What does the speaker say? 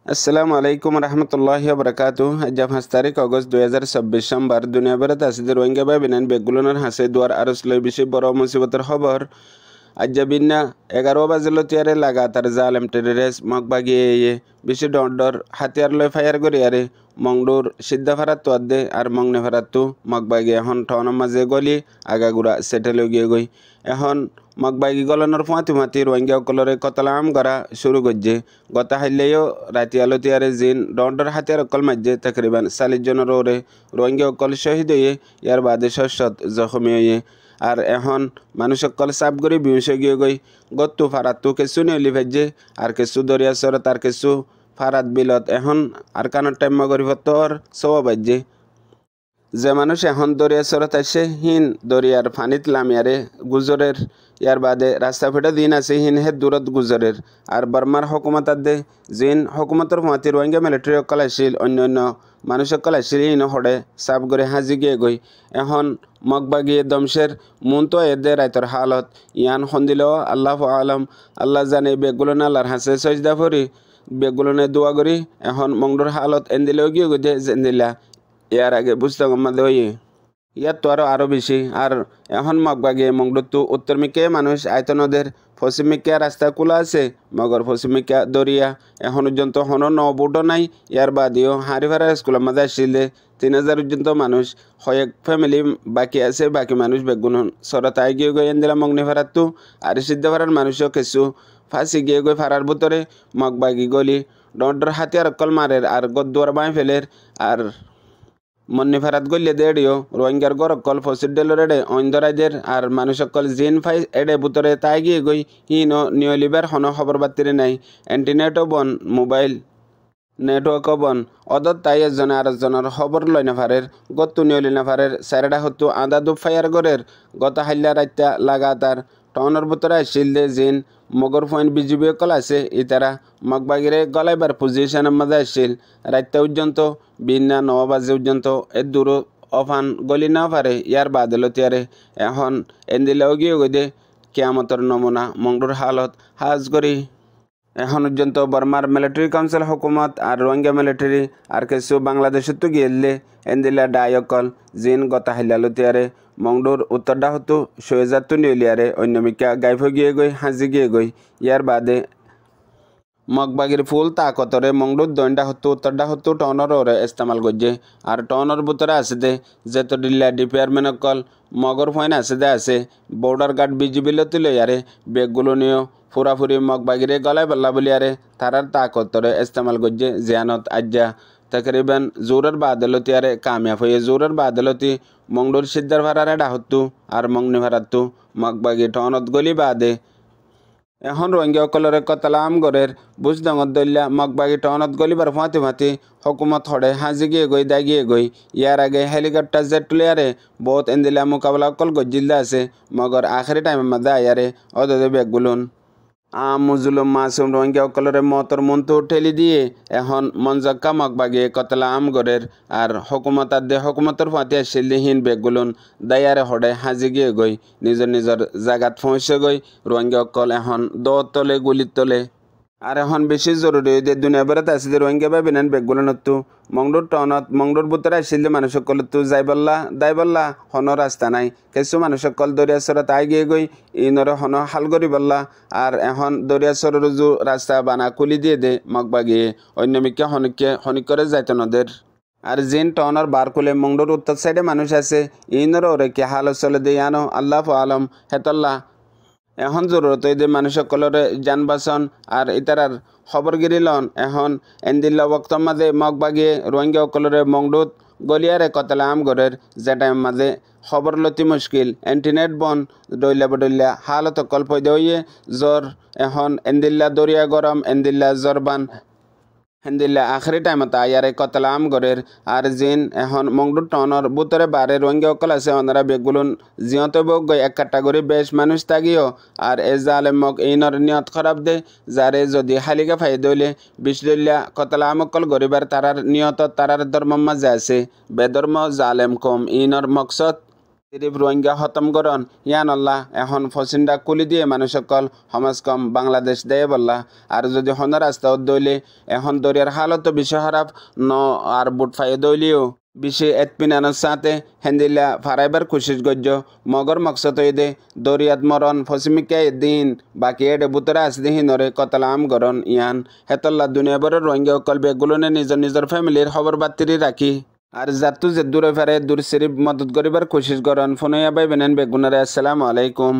আসসালামু আলাইকুম রহমতুল্লাহি বরকাতু। আজ 5 তারিখ অগস্ট 2026 সোমবার। দুনিয়া বেড়াতে আসিদের রোহিঙ্গা ভাই বিনান বেগুলোনার হাসে দুয়ার আরসলই বিষয় বড় মুসিবতের খবর। আজ বিন্না 11 বাজিল তিয়ারে লাগাতার জালেম টেরেরেস মগবাগিয়ে বেশি ডর হাতিয়ার লয় ফায়ার করিয়ারে মংডুর সিদ্ধা ফারাত তোয়াদে আর মংনে ফারাতু মগবাগি এখন ঠনের মাঝে গলি আগাগুড়া সেটেল গিয়ে গই এখন মগবাগি গলনের ফুঁয়াতি রোহিঙ্গা কলরে কতলাম করা শুরু করছে। গতা হাইলেও রাতি আলো তিয়ারে জিন ডর হাতিয়ার অকল মাঝে তকরিবান 40 জনের ওরে রোহিঙ্গা অকল শহীদ হয়ে ইয়ার বাদে শস্যত জখমি হয়ে আর এখন মানুষ সকল সাপ করে বিমস গিয়ে গই গত্তু ফারাতু কেসু নেলি ভেজে আর কেসু দরিয়া সরত আর কেসু ফারাত বিলত এখন আর কানের টাইম গরিবতর সব বাজে যে মানুষ এখন দরিয়া সরত আসে হিন দরিয়ার ফানিত লামিয়ারে গুজরের ইয়ার বাদে রাস্তা ফেটে দিন আছে হিন হে দূরত গুজরের আর বর্মার হকুমত দে জিন হকুমতর ফাঁতি রোহিঙ্গা মিলিটারি অকল আসিল অন্য মানুষ সকল আসিল হিন হড়ে সাপ করে হাজি গিয়ে গই এখন মগবাগিয়ে দমশের মুন তো এদে রাইতর হালত ইয়ান সন্দিল আল্লাহ আলম আল্লাহ জানে বেগুলো আল্লাহর হাসে সজদা ফরি বেগুলনে দোয়া করি এখন মংডুর হালত এন্দিলেও গিয়ে গই জেন্দিলা ইয়ার আগে বুঝতে গম্মাদে হইয়ে ইয়ার তো আরও বেশি আর এখন মগবাগিয়ে মংডুর উত্তর মিকে মানুষ আয়তনদের পশ্চিমিকা রাস্তা খোলা আছে মগর পশ্চিমিকা দরিয়া এখন পর্যন্ত হনো বুটো নাই ইয়ার বাদেও হারিভাড়া স্কুলের মাঝে আসলে 3000 পর্যন্ত মানুষ কয়েক ফ্যামিলি বাকি আছে বাকি মানুষ বেগুন সরতায় গিয়ে গই এন্দিলা মগ্নি ফারাতো আর সিদ্ধ ফারার মানুষও কিছু ফাঁসি গিয়ে গই ফারার ভিতরে মগবাগি গলি ডর হাতিয়ার অকল মারের আর গদ্দুয়ার বাঁই ফেলের আর মন্নি ফারাত গল্লে দেড়িও রোহিঙ্গার গরকল ফসিড ডেলরেডে অইন্দরাইদের আর মানুষ সকল জিন ফাই এডে বুতরে তাই গিয়ে গই হিন নিয়লিবার হন খবর বাতিরে নাই ইন্টারনেটও বন মোবাইল নেটওয়ার্কও বন অদত তাই এজনে আর একজনের খবর লয় নাফারের গত্তু নিয়লি নাফারের স্যারেডা হত্তু আদা দু ফায়ার গরের গত হাইলা রাইতা লাগাতার টনের ভিতরে আসিল দে জিন মগর পয়েন্ট বিজিবি কল আছে ইতারা মগবাগিরে গলাইবার পজিশনের মাঝে আসিল রাইতা পর্যন্ত বিনা 9 বাজে পর্যন্ত এ দূর অফান গলি না পারে ইয়ার বাদলো তিয়ারে এখন এন্দিলেও গিয়ে গই দে কেয়ামতর নমুনা মংডুর হালত হাজ করি এখন পর্যন্ত বর্মার মিলিটারি কাউন্সিল হুকুমত আর রোহিঙ্গা মিলিটারি আর কিছু বাংলাদেশত তো গিয়েলে এন্দিলা ডায়কল জিন গতা হাইলালো তিয়ারে মংডুর উত্তরডা হতো সৈজাত নিউলিয়ারে অন্যমিকা গাইফ গিয়ে গই হাজি গিয়ে গই ইয়ার বাদে মগবাগির ফুল তাকতরে মংডুর দইনডা হতো উত্তরডা হতো টনর ওরে ইস্তেমাল করছে আর টনর ভিতরে আছে দে যেত ডিল্লা ডিপার্টমেন্ট অকল মগর ফয়েন আছে দে আছে বর্ডার গার্ড বিজিবি লতিল ইয়ারে বেগগুলো নিয়েও ফুরাফুরি মগবাগিরে গলায় পাল্লা বলি আরে তারার তাকতরে ইস্তেমাল করছে জিয়ানত আজ্জা তকরিবান জোরের বাদলতি আরে কামিয়াব হয়ে জোরের বাদলতি মংডুর সিদ্ধার ভাড়ারে ডাহত্তু আর মংনি ভাড়াত্তু মগবাগি টনত গলি বাদে এখন রোহিঙ্গা অকলরে কতলাম গরের বুঝ ডঙত দলিয়া মগবাগি টনত গলিবার ফাঁতি হকুমত হড়ে হাজি গিয়ে গই দা গিয়ে গই ইয়ার আগে হেলিকপ্টার জেট তুলিয়ারে বহুত এন্দিলা মোকাবেলা অকল গজ্জিল্লা আছে মগর আখেরি টাইমের মধ্যে আয়ারে অদে বেগুলুন মুজুলুম মাসুম রোহিঙ্গা অকলরে মতর মন্তু ঠেলি দিয়ে এখন মঞ্জক্কা মগবাগিয়ে কতলা গরের আর হকুমত আদে হকুমতর ফাঁতি আসিলহীন বেগুলুন দায়ারে হড়ে হাজি গিয়ে গই নিজের জাগাত পৌঁছে গই রোহিঙ্গা অকল এখন তলে গুলির তলে আর এখন বেশি জরুরি যে দুনিয়া বেড়াতে আসলে রোহিঙ্গা বা বিনান বেগুলনতো মংডুর টনত মংডুর বুতরে আসলে মানুষ সকল তো দাইবল্লা হন রাস্তা নাই কিছু মানুষ সকল দরিয়া সরত আই গিয়ে গই ইনরে হন হাল করি বললা আর এখন দরিয়া সরের যে রাস্তা বানা খুলি দিয়ে দে মগবাগিয়ে অন্যমিকা হনিক করে যাইত নদের আর জিন টনের বার খুলে মংডুর উত্তর সাইডে মানুষ আছে ইনরে ওরে কে হাল চলে দিয়ে আনো আল্লাহ আলম হেতল্লা এখন জরুরত যে মানুষ সকলের যান বাসন আর ইতারার খবরগিরি লন এখন এন্দিল্লা বক্তর মাঝে মগবাগিয়ে রোহিঙ্গা সকলের মংডুত গলিয়ারে কতলা গরের যে টাইম মাঝে খবর লতি মুশকিল ইন্টারনেট বন ডইলা হালত কল্প দইয়ে জ্বর এখন এন্দিল্লা দরিয়া গরম এন্দিল্লা জ্বরবান হেন্দিল্লা আখরি টাইমত আয়ারে কতলাম গরের আর জিন এখন মংডুর টনর বুতরে বারে রোহিঙ্গা অকল আছে ওনারা বেগুলুন জিয়তে বক গই এক কাটাগরি বেশ মানুষ তাগিও আর এ জালেমক ইনর নিয়ত খারাপ দে যারে যদি হালিকা ফাই দইলে বিশদুল্লা কতলাম অকল গরিবার তারার নিয়ত তারার ধর্ম মাঝে আছে বেধর্ম জালেম কম ইনর মকসদ সিরিপ রোহিঙ্গা খতম করন ইয়ান আল্লাহ এখন ফসিন্ডা কুলি দিয়ে মানুষ সকল সমাজ কম বাংলাদেশ দেয় বললা আর যদি হন রাস্তা দইলে এখন দরিয়ার হালত বিষয় খারাপ ন আর বুট ফাইয়ে দইলিও বিশে এতপিনানোর সাথে হেন্দিলা ফারাইবার কোশিশ গজ্য মগর মকসদ দে দরিয়াত মরণ ফসিমিকা দিন বাকি এডে বুতরা আসদিহীনরে কতলাম গরণ ইয়ান হেতল্লা দুনিয়াভরের রোহিঙ্গা অকল বেগুলোনে নিজের নিজের ফ্যামিলির খবর বাতিরি রাখি আর যাতু যে দূরে ফেরে দূর সিরিপ মদত করিবার কোশিশ করন ফোনয়া বাই বেনেন বেগুনারে আসসালামু আলাইকুম।